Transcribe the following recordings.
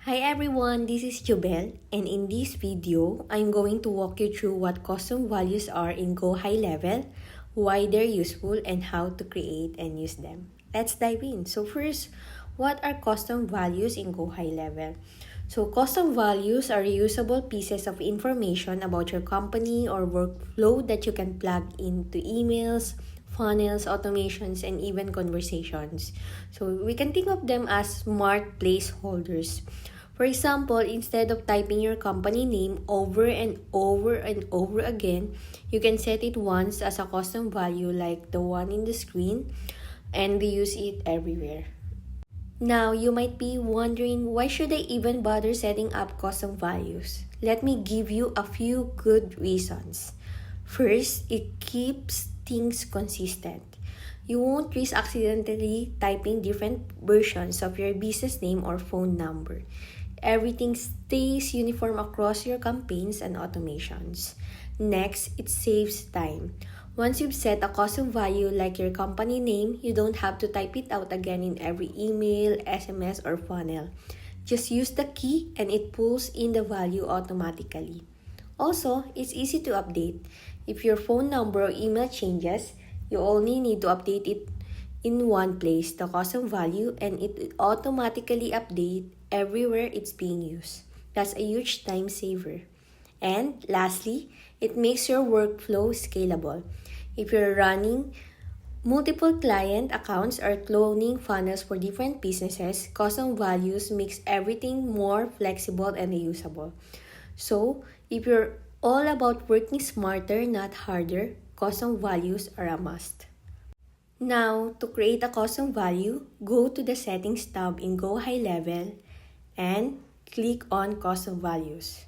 Hi everyone, this is Jobel, and in this video, I'm going to walk you through what custom values are in GoHighLevel, why they're useful, and how to create and use them. Let's dive in. So first, what are custom values in GoHighLevel? So custom values are reusable pieces of information about your company or workflow that you can plug into emails, funnels, automations, and even conversations. So we can think of them as smart placeholders. For example, instead of typing your company name over and over and over again, you can set it once as a custom value like the one in the screen and reuse it everywhere. Now, you might be wondering, why should I even bother setting up custom values? Let me give you a few good reasons. First, it keeps things consistent. You won't risk accidentally typing different versions of your business name or phone number. Everything stays uniform across your campaigns and automations. Next, it saves time. Once you've set a custom value like your company name, you don't have to type it out again in every email, SMS, or funnel. Just use the key and it pulls in the value automatically. Also, it's easy to update. If your phone number or email changes, you only need to update it in one place, the custom value, and it automatically update everywhere it's being used. That's a huge time saver. And lastly, it makes your workflow scalable. If you're running multiple client accounts or cloning funnels for different businesses, custom values makes everything more flexible and reusable. So, if you're all about working smarter, not harder, custom values are a must. Now, to create a custom value, go to the Settings tab in GoHighLevel and click on Custom Values.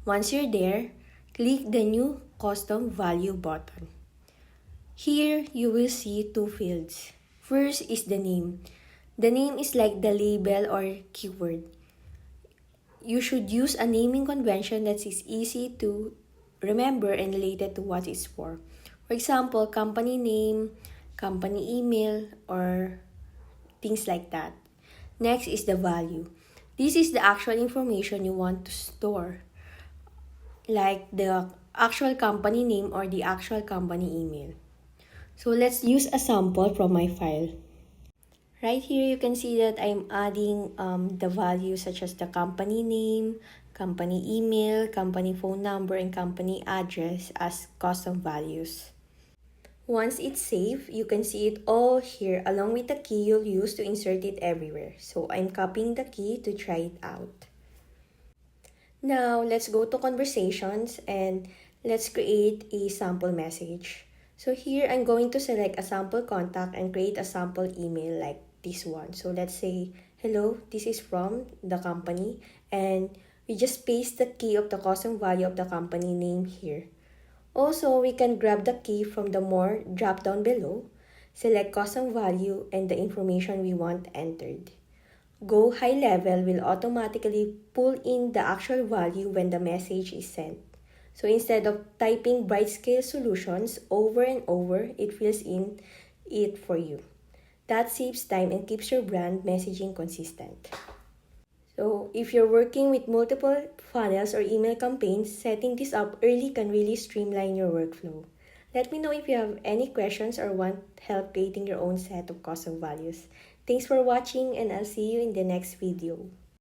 Once you're there, click the New Custom Value button. Here, you will see two fields. First is the name. The name is like the label or keyword. You should use a naming convention that is easy to remember and related to what it's for. For example, company name, company email, or things like that. Next is the value. This is the actual information you want to store, like the actual company name or the actual company email. So let's use a sample from my file. Right here, you can see that I'm adding the values such as the company name, company email, company phone number, and company address as custom values. Once it's saved, you can see it all here along with the key you'll use to insert it everywhere. So I'm copying the key to try it out. Now, let's go to conversations and let's create a sample message. So here, I'm going to select a sample contact and create a sample email like this one. So let's say, hello, this is from the company, and we just paste the key of the custom value of the company name here. Also, we can grab the key from the More drop down below, select custom value and the information we want entered. GoHighLevel will automatically pull in the actual value when the message is sent. So instead of typing bright scale solutions over and over, it fills in it for you. That saves time and keeps your brand messaging consistent. So if you're working with multiple funnels or email campaigns, setting this up early can really streamline your workflow. Let me know if you have any questions or want help creating your own set of custom values. Thanks for watching, and I'll see you in the next video.